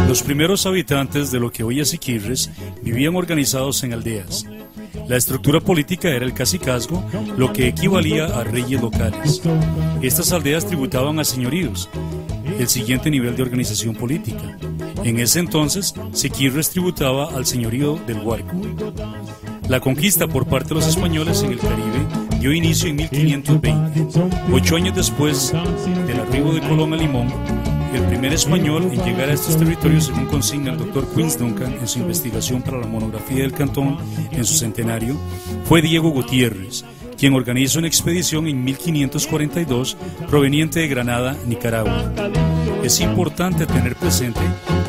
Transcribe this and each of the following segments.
Los primeros habitantes de lo que hoy es Siquirres vivían organizados en aldeas. La estructura política era el cacicazgo, lo que equivalía a reyes locales. Estas aldeas tributaban a señoríos, el siguiente nivel de organización política. En ese entonces, Siquirres tributaba al señorío del Guarco. La conquista por parte de los españoles en el Caribe dio inicio en 1520, 8 años después del arribo de Colón a Limón. El primer español en llegar a estos territorios, según consigna el Dr. Quince Duncan en su investigación para la monografía del Cantón en su centenario, fue Diego Gutiérrez, quien organizó una expedición en 1542 proveniente de Granada, Nicaragua. Es importante tener presente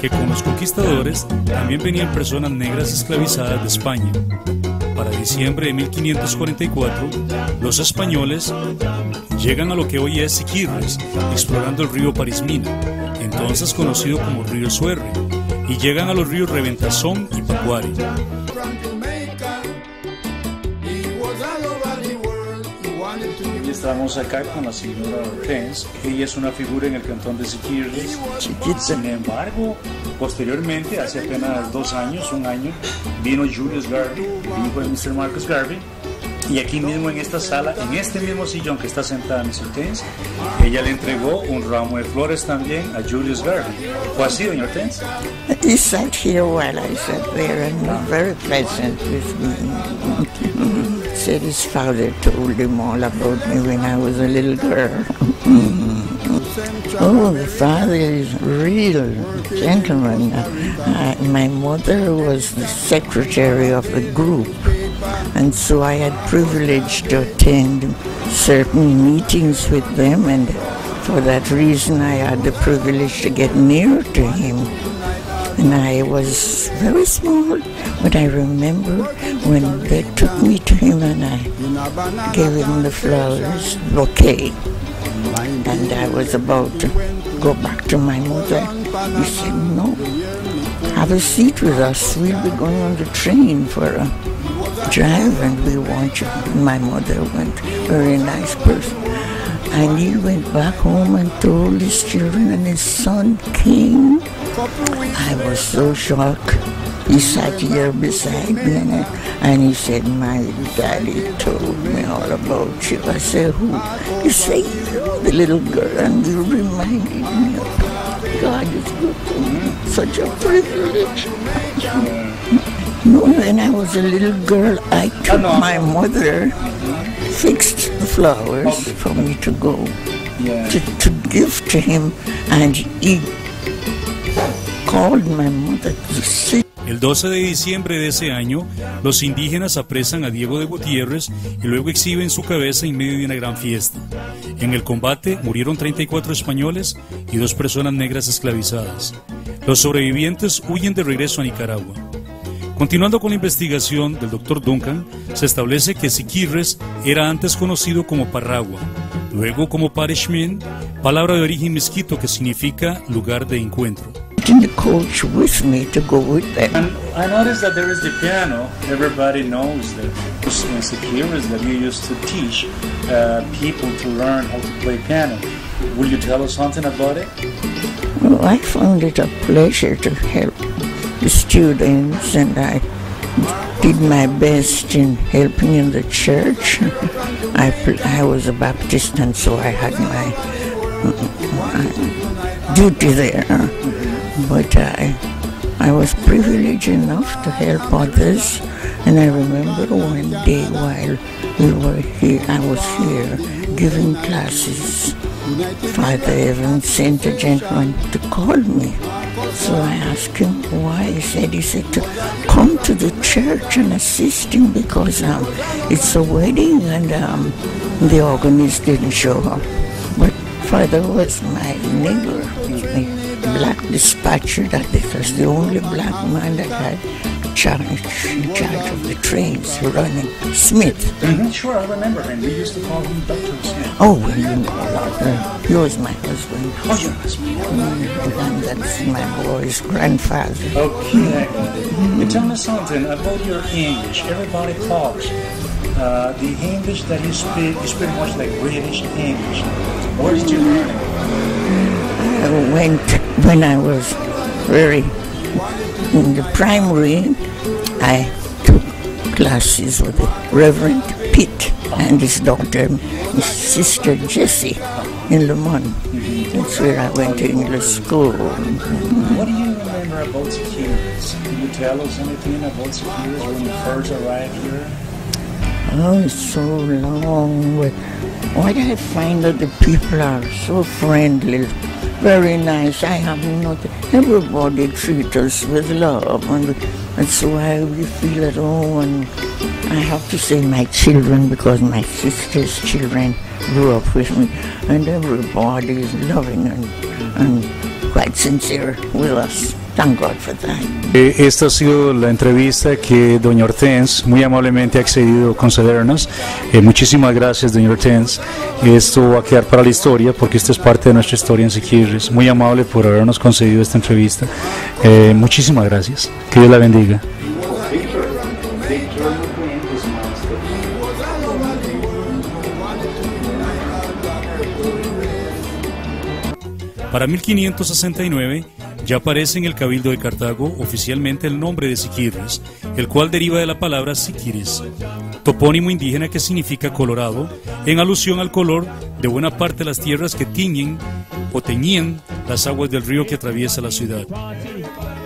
que con los conquistadores también venían personas negras esclavizadas de España. Para diciembre de 1544, los españoles llegan a lo que hoy es Siquirres, explorando el río Parismina, entonces conocido como río Suerre, y llegan a los ríos Reventazón y Pacuare. Y estamos acá con la señora Hortense. Ella es una figura en el cantón de Siquirres. Sin embargo, posteriormente, hace apenas 2 años, 1 año, vino Julius Garvey, el hijo de Mr. Marcus Garvey, y aquí mismo en esta sala, en este mismo sillón que está sentada Miss Hortense, ella le entregó un ramo de flores también a Julius Garvey. ¿Fue así, doña Hortense? He sat here while I sat there and was very pleasant with me. Said his father told him all about me when I was a little girl. Oh, the father is a real gentleman. My mother was the secretary of the group, and so I had privilege to attend certain meetings with them, and for that reason I had the privilege to get near to him. And I was very small, but I remember when they took me to him and I gave him the flowers bouquet. And I was about to go back to my mother. He said, no, have a seat with us. We'll be going on the train for a drive and we want you. My mother went, very nice person. And he went back home and told his children, and his son came. I was so shocked. He sat here beside me and he said, my daddy told me all about you. I said, who? He said, you, the little girl, and you reminded me of God is good to me. Such a privilege. No, when I was a little girl, I took my mother, fixed the flowers for me to go, to give to him, and he called my mother to see. El 12 de diciembre de ese año, los indígenas apresan a Diego de Gutiérrez y luego exhiben su cabeza en medio de una gran fiesta. En el combate murieron 34 españoles y 2 personas negras esclavizadas. Los sobrevivientes huyen de regreso a Nicaragua. Continuando con la investigación del Dr. Duncan, se establece que Siquirres era antes conocido como Parragua, luego como Parishmin, palabra de origen mezquito que significa lugar de encuentro. In the coach with me to go with them. And I noticed that there is the piano. Everybody knows that in Siquirres that you used to teach people to learn how to play piano. Will you tell us something about it? Well, I found it a pleasure to help the students, and I did my best in helping in the church. I was a Baptist, and so I had my duty there. But I was privileged enough to help others, and I remember one day while we were here, I was here giving classes. Father Evans sent a gentleman to call me. So I asked him why. He said to come to the church and assist him because it's a wedding and the organist didn't show up. But Father was my neighbor, my black dispatcher, that was the only black man that had charge of the trains running, Smith. Sure, I remember him. We used to call him Dr. Smith. Oh, well, you know that. He was my husband. Oh, your husband. And that's my boy's grandfather. Okay. You tell me something about your English. Everybody talks. The English that you speak is pretty much like British English. Where did you learn it? When I was very in the primary, I took classes with the Reverend Pitt and his daughter, his sister Jessie, in Le Mans. That's where I went to English school. What do you remember about Siquirres? Can you tell us anything about Siquirres when you first arrived here? Oh, it's so long. Why do I find that the people are so friendly, very nice? I have nothing. Everybody treats us with love, and so we feel at home. And I have to say my children, because my sister's children grew up with me, and everybody is loving and quite sincere with us. Thank God for that. Esta ha sido la entrevista que doña Hortense muy amablemente ha accedido a concedernos. Muchísimas gracias, doña Hortense. Esto va a quedar para la historia porque esto es parte de nuestra historia en Siquirres. Muy amable por habernos concedido esta entrevista. Muchísimas gracias. Que Dios la bendiga. Para 1569 ya aparece en el Cabildo de Cartago oficialmente el nombre de Siquirres, el cual deriva de la palabra Siquires, topónimo indígena que significa colorado, en alusión al color de buena parte de las tierras que tiñen o teñían las aguas del río que atraviesa la ciudad.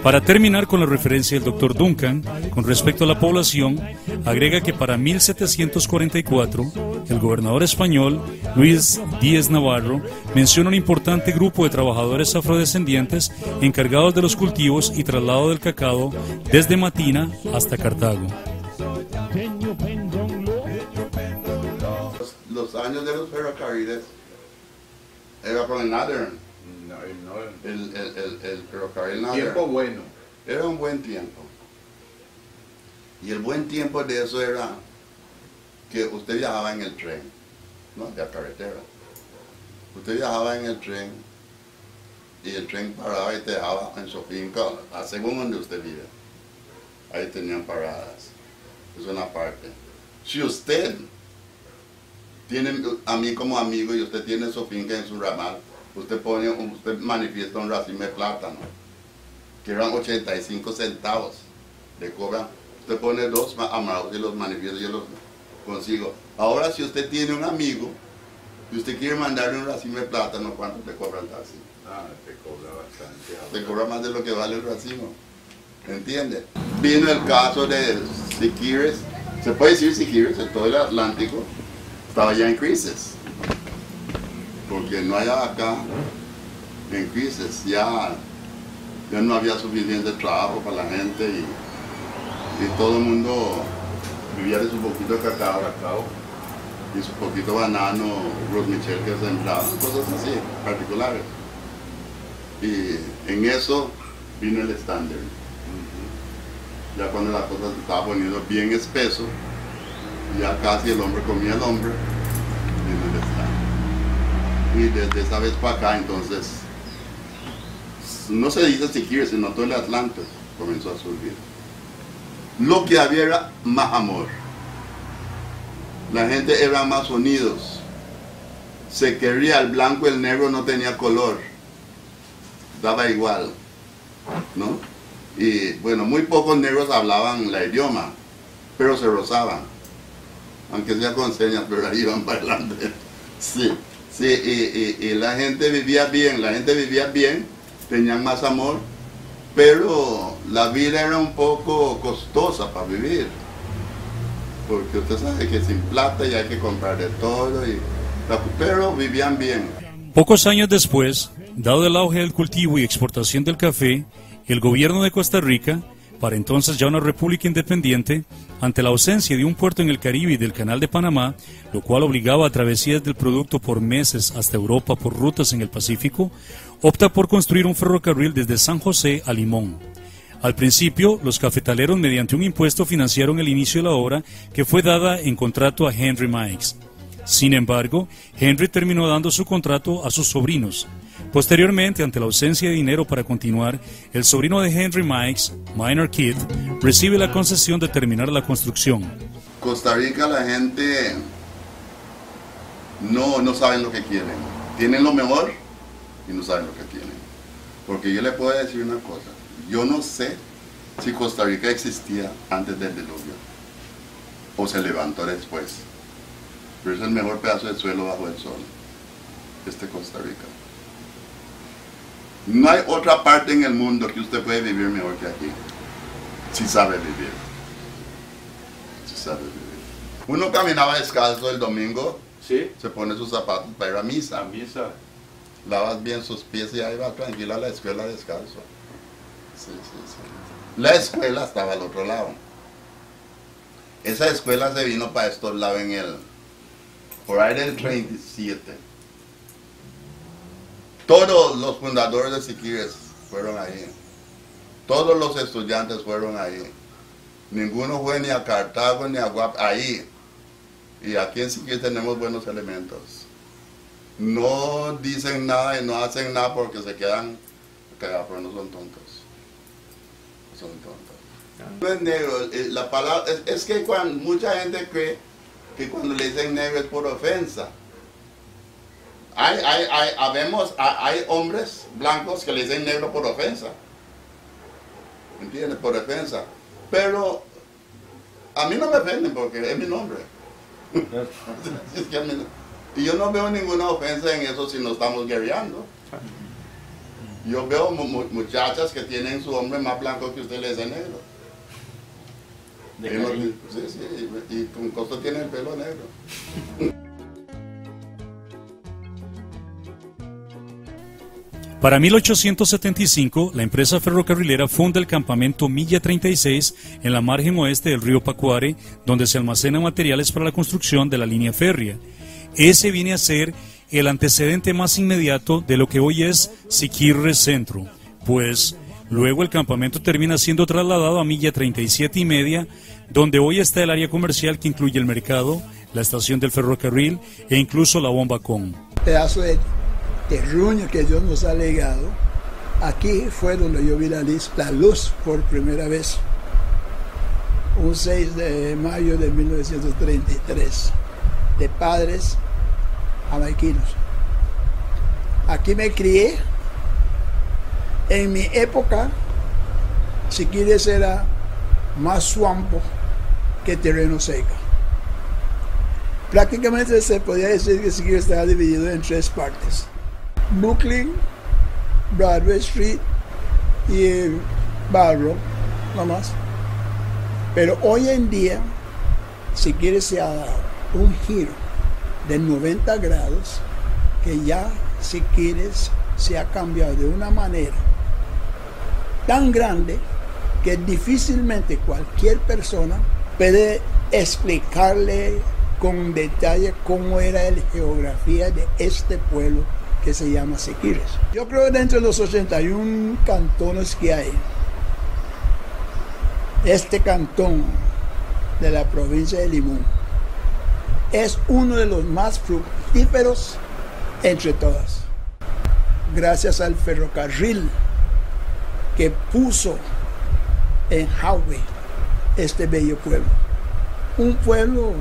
Para terminar con la referencia del Dr. Duncan con respecto a la población, agrega que para 1744 el gobernador español Luis Díez Navarro menciona un importante grupo de trabajadores afrodescendientes encargados de los cultivos y traslado del cacao desde Matina hasta Cartago. Los años de los ferrocarriles era con el Northern. El ferrocarril Northern. Tiempo bueno. Era un buen tiempo. Y el buen tiempo de eso era que usted viajaba en el tren, no de la carretera. Usted viajaba en el tren y el tren paraba y te dejaba en su finca, según donde usted vive. Ahí tenían paradas. Es una parte. Si usted tiene a mí como amigo y usted tiene su finca en su ramal, usted manifiesta un racimo de plátano, que eran 85 centavos de cobra. Usted pone dos amarrados y los manifiesta, yo los consigo. Ahora, si usted tiene un amigo y usted quiere mandarle un racimo de plátano, ¿cuánto te cobra el racimo? Te cobra bastante. Te cobra más de lo que vale el racimo. ¿Entiende? Vino el caso de Siquirres. Se puede decir Siquirres, en todo el Atlántico estaba ya en crisis. Porque no hay acá en crisis, ya no había suficiente trabajo para la gente y todo el mundo vivía de su poquito de cacao y su poquito banano, Gros Michel que sembraba, cosas así, particulares. Y en eso vino el estándar. Ya cuando la cosa se estaba poniendo bien espeso, ya casi el hombre comía el hombre, vino el estándar. Y desde esa vez para acá, entonces, no se dice Siquirres, sino todo el Atlántico comenzó a surgir. Lo que había era más amor. La gente era más unidos. Se quería, el blanco, el negro no tenía color. Daba igual, ¿no? Y bueno, muy pocos negros hablaban el idioma, pero se rozaban. Aunque sea con señas, pero ahí iban para adelante. Sí. Sí, y la gente vivía bien, tenían más amor, pero la vida era un poco costosa para vivir, porque usted sabe que sin plata ya hay que comprar de todo, pero vivían bien. Pocos años después, dado el auge del cultivo y exportación del café, el gobierno de Costa Rica, para entonces ya una república independiente, ante la ausencia de un puerto en el Caribe y del Canal de Panamá, lo cual obligaba a travesías del producto por meses hasta Europa por rutas en el Pacífico, opta por construir un ferrocarril desde San José a Limón. Al principio, los cafetaleros mediante un impuesto financiaron el inicio de la obra que fue dada en contrato a Henry Meigs. Sin embargo, Henry terminó dando su contrato a sus sobrinos. Posteriormente, ante la ausencia de dinero para continuar, el sobrino de Henry Meigs, Minor Keith, recibe la concesión de terminar la construcción. Costa Rica, la gente no saben lo que quieren. Tienen lo mejor y no saben lo que tienen. Porque yo le puedo decir una cosa. Yo no sé si Costa Rica existía antes del diluvio o se levantó después. Pero es el mejor pedazo de suelo bajo el sol. Costa Rica. No hay otra parte en el mundo que usted puede vivir mejor que aquí. Si sabe vivir. Si sabe vivir. Uno caminaba descalzo el domingo. ¿Sí? Se pone sus zapatos para ir a misa. A misa. Lavas bien sus pies y ahí va tranquila a la escuela descalzo. Sí. La escuela estaba al otro lado. Esa escuela se vino para estos lados por ahí del 37. Todos los fundadores de Siquirres fueron ahí. Todos los estudiantes fueron ahí. Ninguno fue ni a Cartago ni a Guapa, ahí. Y aquí en Siquirres tenemos buenos elementos. No dicen nada y no hacen nada porque se quedan callados, pero no son tontos. Son tontos. No es negro, la palabra, es que mucha gente cree que cuando le dicen negro es por ofensa. Hay hombres blancos que le dicen negro por ofensa. ¿Entiendes? Por ofensa. Pero a mí no me ofenden porque es mi nombre. Es que y yo no veo ninguna ofensa en eso si no estamos guerreando. Yo veo muchachas que tienen su hombre más blanco que usted le dice negro. Y con costo tiene el pelo negro. Para 1875, la empresa ferrocarrilera funda el campamento Milla 36 en la margen oeste del río Pacuare, donde se almacenan materiales para la construcción de la línea férrea. Ese viene a ser el antecedente más inmediato de lo que hoy es Siquirres Centro, pues luego el campamento termina siendo trasladado a Milla 37,5, donde hoy está el área comercial que incluye el mercado, la estación del ferrocarril e incluso la bomba con. Pedazo de terruño que Dios nos ha legado. Aquí fue donde yo vi la luz por primera vez, un 6 de mayo de 1933, de padres jamaiquinos. Aquí me crié. En mi época, Siquirres era más suampo que terreno seco. Prácticamente se podía decir que Siquirres estaba dividido en 3 partes: Brooklyn, Broadway Street y Barrow, no más. Pero hoy en día, Siquirres se ha dado un giro de 90 grados, que ya Siquirres se ha cambiado de una manera tan grande que difícilmente cualquier persona puede explicarle con detalle cómo era la geografía de este pueblo que se llama Siquirres. Yo creo que dentro de los 81 cantones que hay, este cantón de la provincia de Limón es uno de los más fructíferos entre todas. Gracias al ferrocarril que puso en Jaume este bello pueblo. Un pueblo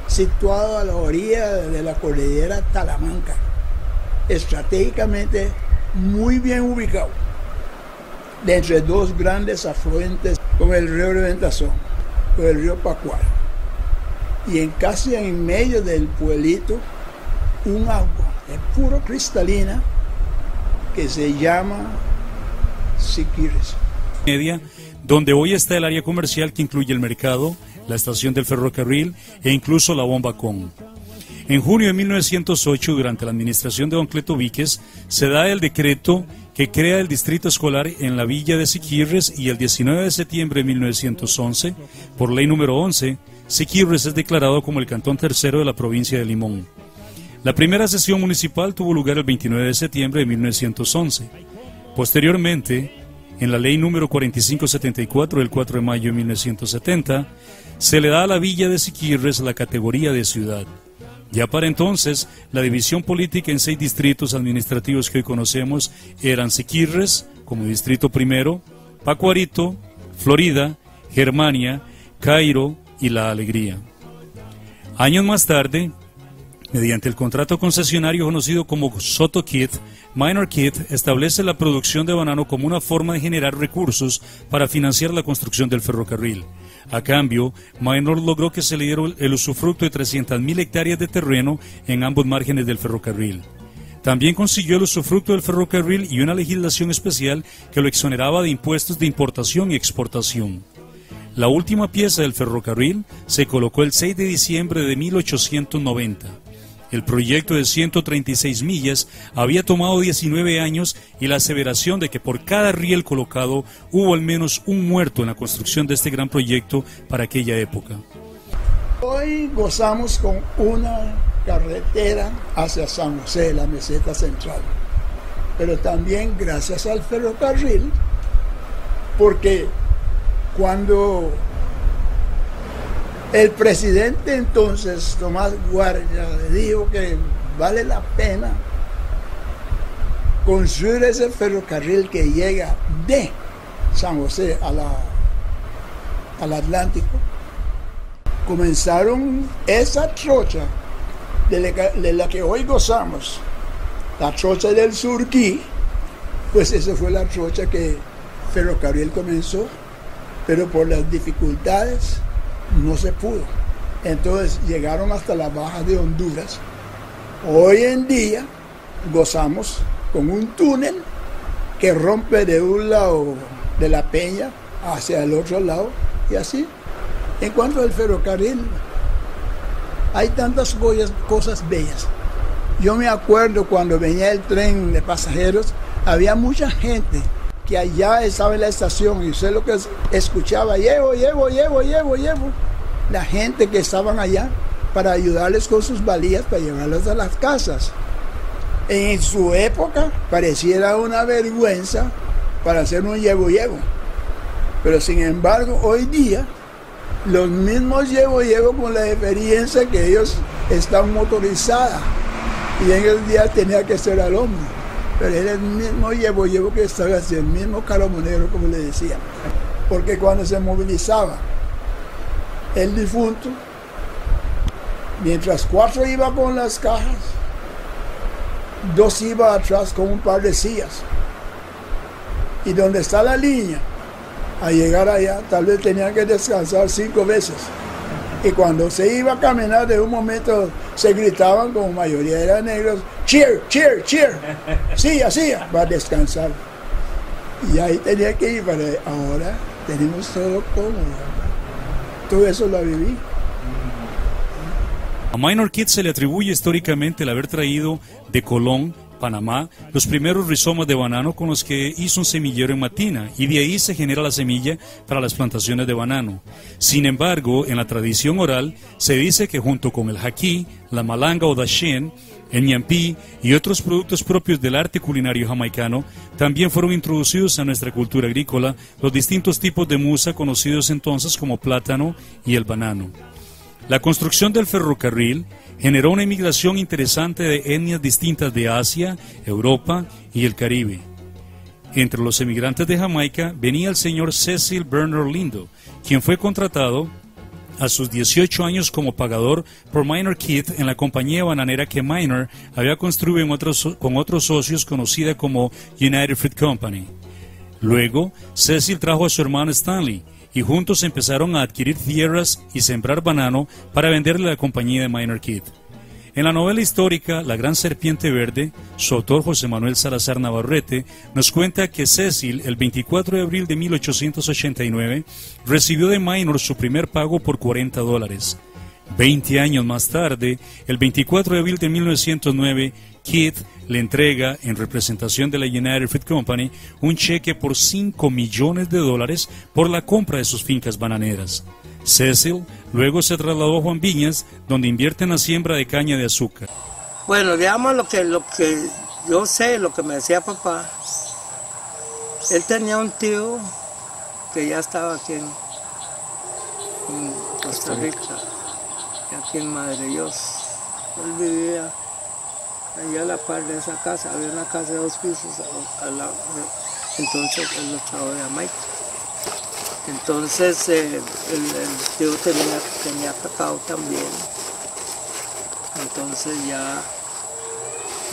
situado a la orilla de la cordillera Talamanca, estratégicamente muy bien ubicado, de entre 2 grandes afluentes, como el río Reventazón, con el río Pacuare, y casi en medio del pueblito un agua de puro cristalina que se llama Siquirres. Donde hoy está el área comercial que incluye el mercado, la estación del ferrocarril e incluso la bomba con. En junio de 1908, durante la administración de don Cleto Víquez, se da el decreto que crea el distrito escolar en la villa de Siquirres, y el 19 de septiembre de 1911, por ley número 11, Siquirres es declarado como el cantón tercero de la provincia de Limón. La primera sesión municipal tuvo lugar el 29 de septiembre de 1911. Posteriormente, en la ley número 4574 del 4 de mayo de 1970, se le da a la villa de Siquirres la categoría de ciudad. Ya para entonces, la división política en 6 distritos administrativos que hoy conocemos eran Siquirres, como distrito primero, Pacuarito, Florida, Germania, Cairo y La Alegría. Años más tarde, mediante el contrato concesionario conocido como Soto Kit, Minor Kit establece la producción de banano como una forma de generar recursos para financiar la construcción del ferrocarril. A cambio, Minor logró que se le diera el usufructo de 300.000 hectáreas de terreno en ambos márgenes del ferrocarril. También consiguió el usufructo del ferrocarril y una legislación especial que lo exoneraba de impuestos de importación y exportación. La última pieza del ferrocarril se colocó el 6 de diciembre de 1890. El proyecto de 136 millas había tomado 19 años y la aseveración de que por cada riel colocado hubo al menos un muerto en la construcción de este gran proyecto para aquella época. Hoy gozamos con una carretera hacia San José, la meseta central, pero también gracias al ferrocarril, porque cuando el presidente entonces, Tomás Guardia, le dijo que vale la pena construir ese ferrocarril que llega de San José al Atlántico, comenzaron esa trocha de la que hoy gozamos, la trocha del Surquí, pues esa fue la trocha que el ferrocarril comenzó, pero por las dificultades no se pudo. Entonces llegaron hasta la Baja de Honduras. Hoy en día gozamos con un túnel que rompe de un lado de la peña hacia el otro lado y así. En cuanto al ferrocarril, hay tantas cosas bellas. Yo me acuerdo cuando venía el tren de pasajeros, había mucha gente que allá estaba en la estación y usted lo que escuchaba, llevo. La gente que estaban allá para ayudarles con sus valías para llevarlas a las casas. En su época pareciera una vergüenza para hacer un llevo. Pero sin embargo, hoy día, los mismos llevo con la diferencia que ellos están motorizadas y en el día tenía que ser al hombro. Pero era el mismo llevo que estaba así, el mismo caramonero, como le decía. Porque cuando se movilizaba el difunto, mientras 4 iba con las cajas, 2 iba atrás con un par de sillas. Y donde está la línea, al llegar allá, tal vez tenían que descansar 5 veces. Y cuando se iba a caminar, de un momento se gritaban, como mayoría eran negros, cheer. Sí, así, para descansar. Y ahí tenía que ir, pero ahora tenemos todo cómodo. Todo eso lo viví. A Minor Kit se le atribuye históricamente el haber traído de Colón, Panamá, los primeros rizomas de banano con los que hizo un semillero en Matina, y de ahí se genera la semilla para las plantaciones de banano. Sin embargo, en la tradición oral se dice que junto con el jaquí, la malanga o dasheen, el ñampí y otros productos propios del arte culinario jamaicano, también fueron introducidos a nuestra cultura agrícola los distintos tipos de musa conocidos entonces como plátano y el banano. La construcción del ferrocarril generó una inmigración interesante de etnias distintas de Asia, Europa y el Caribe. Entre los emigrantes de Jamaica venía el señor Cecil Bernard Lindo, quien fue contratado a sus 18 años como pagador por Minor Kit en la compañía bananera que Minor había construido con otros socios conocida como United Fruit Company. Luego, Cecil trajo a su hermano Stanley y juntos empezaron a adquirir tierras y sembrar banano para venderle a la compañía de Minor Kit. En la novela histórica La Gran Serpiente Verde, su autor José Manuel Salazar Navarrete nos cuenta que Cecil, el 24 de abril de 1889, recibió de Minor su primer pago por $40. 20 años más tarde, el 24 de abril de 1909, Kit le entrega, en representación de la United Fruit Company, un cheque por $5 millones por la compra de sus fincas bananeras. Cecil luego se trasladó a Juan Viñas, donde invierte en la siembra de caña de azúcar. Bueno, digamos lo que yo sé, lo que me decía papá, Él tenía un tío que ya estaba aquí en Costa Rica, aquí en Madre Dios. Él vivía allá a la par de esa casa, había una casa de 2 pisos al lado. Entonces él lo trajo de Jamaica. Entonces el tío tenía cacao también. Entonces ya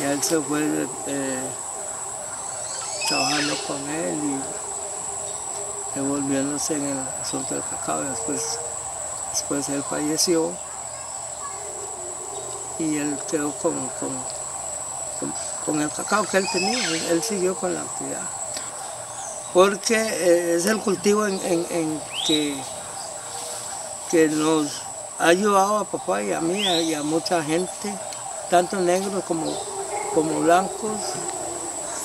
él se fue trabajando con él y devolviéndose en el asunto del cacao. Después él falleció y él quedó con el cacao que él tenía. Él siguió con la actividad. Porque es el cultivo en que nos ha ayudado a papá y a mí y a mucha gente, tanto negros como blancos,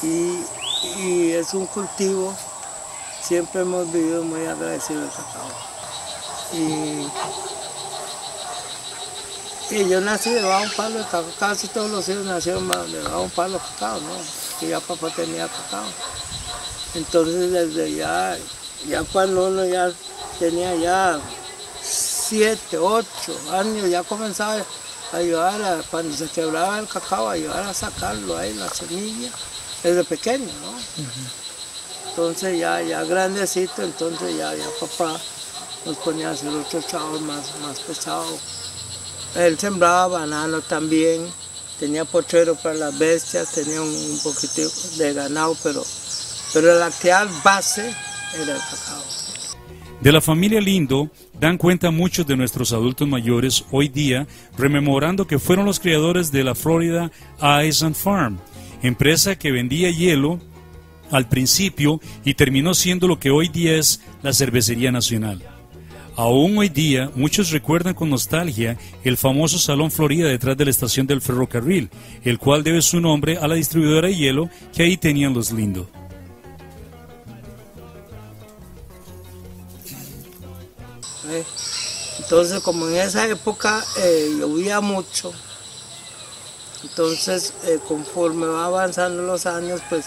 y es un cultivo, siempre hemos vivido muy agradecidos del cacao. Y yo nací debajo de un palo de cacao, casi todos los hijos nacieron debajo de un palo de cacao, ¿no? Y ya papá tenía cacao. Entonces desde ya cuando uno ya tenía ya 7, 8 años, ya comenzaba a ayudar, cuando se quebraba el cacao, a ayudar a sacarlo ahí, la semilla, desde pequeño, ¿no? Entonces ya grandecito, entonces ya papá nos ponía a hacer otros trabajos más pesados. Él sembraba banano también, tenía potrero para las bestias, tenía un poquitito de ganado, pero la actividad base era el cacao. De la familia Lindo dan cuenta muchos de nuestros adultos mayores hoy día, rememorando que fueron los creadores de la Florida Ice and Farm, empresa que vendía hielo al principio y terminó siendo lo que hoy día es la Cervecería Nacional. Aún hoy día, muchos recuerdan con nostalgia el famoso Salón Florida detrás de la estación del ferrocarril, el cual debe su nombre a la distribuidora de hielo que ahí tenían los Lindo. Entonces, como en esa época llovía mucho, entonces conforme va avanzando los años, pues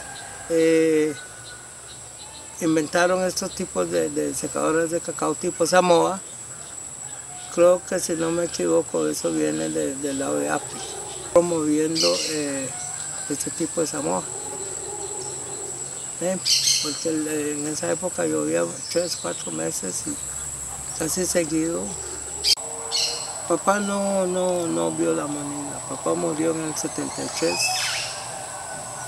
inventaron estos tipos de secadores de cacao tipo Samoa. Creo que, si no me equivoco, eso viene del lado de África, promoviendo este tipo de Samoa. Porque en esa época llovía 3, 4 meses y casi seguido. Papá no vio la Manila. Papá murió en el 73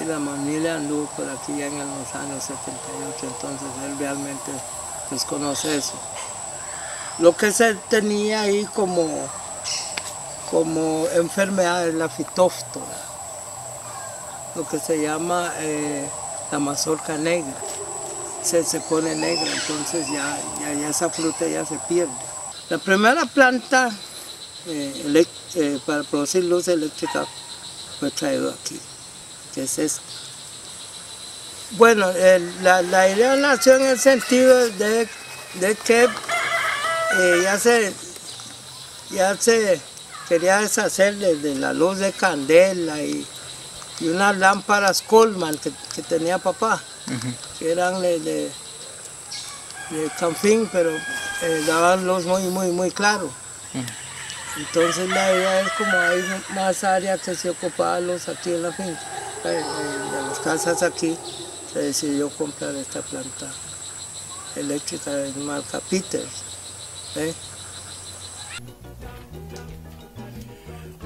y la Manila anduvo por aquí ya en los años 78, entonces él realmente desconoce eso. Lo que se tenía ahí como enfermedad es la fitóftora, lo que se llama la mazorca negra. Se pone negra, entonces ya esa fruta ya se pierde. La primera planta para producir luz eléctrica fue traído aquí, que es esta. Bueno, la idea nació en el sentido de que ya se quería deshacer de la luz de candela y unas lámparas Coleman que tenía papá, que eran de camping, pero daban luz muy claro. Entonces la idea es, como hay más área que se ocupaba luz aquí en la finca, de las casas aquí, se decidió comprar esta planta eléctrica de marca Peters.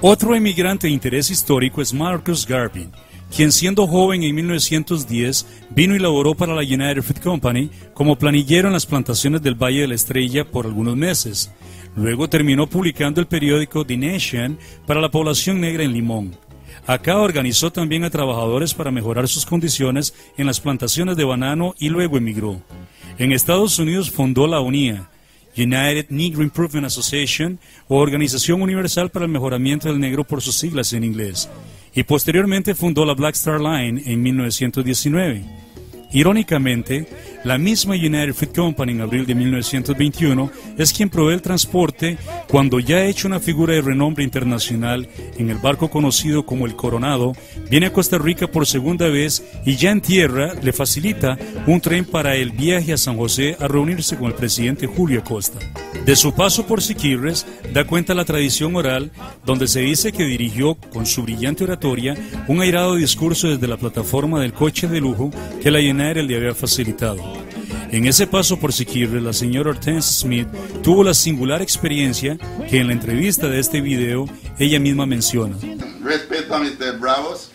Otro emigrante de interés histórico es Marcus Garvin, quien siendo joven en 1910 vino y laboró para la United Fruit Company como planillero en las plantaciones del Valle de la Estrella por algunos meses. Luego terminó publicando el periódico The Nation para la población negra en Limón. Acá organizó también a trabajadores para mejorar sus condiciones en las plantaciones de banano y luego emigró. En Estados Unidos fundó la UNIA, United Negro Improvement Association, o Organización Universal para el Mejoramiento del Negro por sus siglas en inglés, y posteriormente fundó la Black Star Line en 1919. Irónicamente, La misma United Fruit Company en abril de 1921 es quien provee el transporte cuando ya hecho una figura de renombre internacional en el barco conocido como el Coronado, viene a Costa Rica por segunda vez y ya en tierra le facilita un tren para el viaje a San José a reunirse con el presidente Julio Acosta. De su paso por Siquirres da cuenta la tradición oral donde se dice que dirigió con su brillante oratoria un airado discurso desde la plataforma del coche de lujo que la United le había facilitado. En ese paso por Siquirres, la señora Hortense Smith tuvo la singular experiencia que en la entrevista de este video ella misma menciona. Respeto a Mr. Bravos.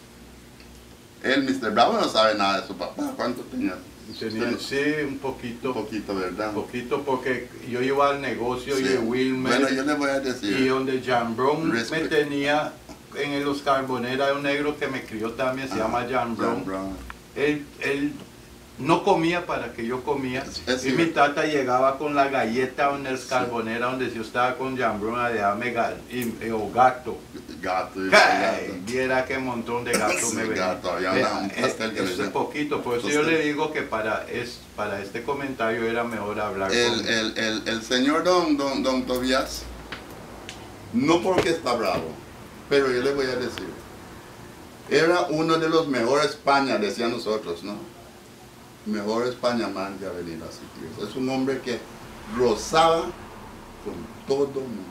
El Mr. Bravo no sabe nada de su papá. ¿Cuánto tenía? Sí, un poquito. Un poquito, ¿verdad? Un poquito porque yo iba al negocio Sí. y de Wilmer. Bueno, yo le voy a decir. Y donde Jan Brown me Respeto. tenía en los Carboneras, un negro que me crió también, se llama Jan Brown. Él no comía para que yo comía. Y mi tata llegaba con la galleta en el Carbonera donde yo estaba con Jan Brown a dejarme o gato. Gato. Viera qué montón de gatos me venía. Gato, había un pastel que es poquito, por eso yo le digo que para este comentario era mejor hablar con el señor don Tobías, no porque está bravo, pero yo le voy a decir, era uno de los mejores España, decían nosotros, ¿no? Mejor España-man que ha venido a Siquirres. Es un hombre que rozaba con todo el mundo,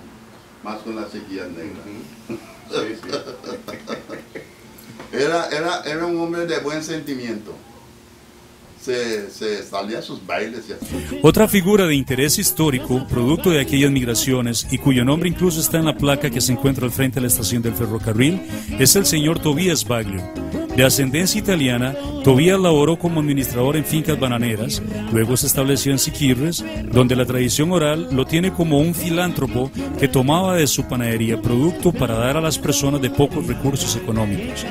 más con las chiquillas negras. Era un hombre de buen sentimiento. Se salía a sus bailes y así. Otra figura de interés histórico, producto de aquellas migraciones y cuyo nombre incluso está en la placa que se encuentra al frente de la estación del ferrocarril, es el señor Tobías Baglio. De ascendencia italiana, Tobías laboró como administrador en fincas bananeras, luego se estableció en Siquirres, donde la tradición oral lo tiene como un filántropo que tomaba de su panadería producto para dar a las personas de pocos recursos económicos.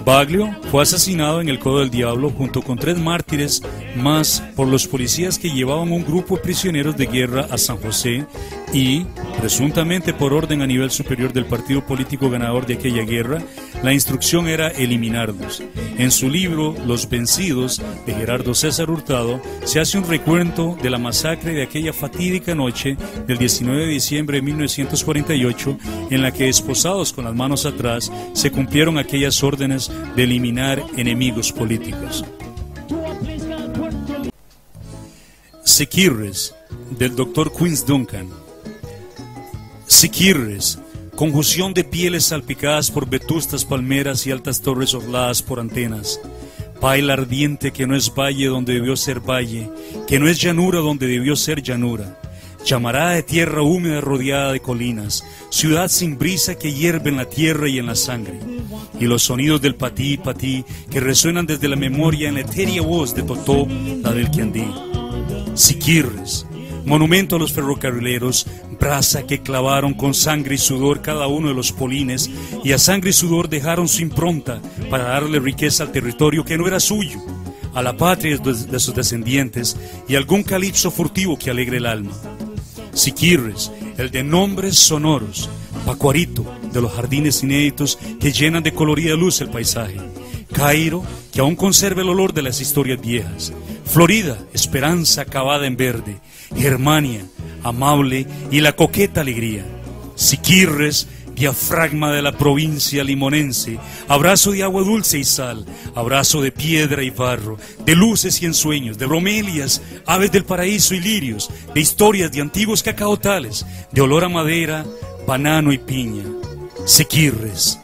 Baglio fue asesinado en el Codo del Diablo junto con 3 mártires más por los policías que llevaban un grupo de prisioneros de guerra a San José y, presuntamente por orden a nivel superior del partido político ganador de aquella guerra, la instrucción era eliminarlos. En su libro Los Vencidos, de Gerardo César Hurtado, se hace un recuento de la masacre de aquella fatídica noche del 19 de diciembre de 1948, en la que, esposados con las manos atrás, se cumplieron aquellas órdenes de eliminar enemigos políticos. Siquirres, del Dr. Quince Duncan. Siquirres, conjunción de pieles salpicadas por vetustas palmeras y altas torres orladas por antenas. Paila ardiente que no es valle donde debió ser valle, que no es llanura donde debió ser llanura. Llamarada de tierra húmeda rodeada de colinas, ciudad sin brisa que hierve en la tierra y en la sangre. Y los sonidos del patí, patí, que resuenan desde la memoria en la etérea voz de Totó, la del Quiandí. Siquirres, monumento a los ferrocarrileros, brasa que clavaron con sangre y sudor cada uno de los polines, y a sangre y sudor dejaron su impronta para darle riqueza al territorio que no era suyo, a la patria de sus descendientes y algún calipso furtivo que alegre el alma. Siquirres, el de nombres sonoros, Pacuarito, de los jardines inéditos que llenan de colorida luz el paisaje. Cairo, que aún conserva el olor de las historias viejas. Florida, esperanza acabada en verde. Germania, amable y la coqueta alegría. Siquirres, diafragma de la provincia limonense, abrazo de agua dulce y sal, abrazo de piedra y barro, de luces y ensueños, de bromelias, aves del paraíso y lirios, de historias de antiguos cacaotales, de olor a madera, banano y piña. Siquirres.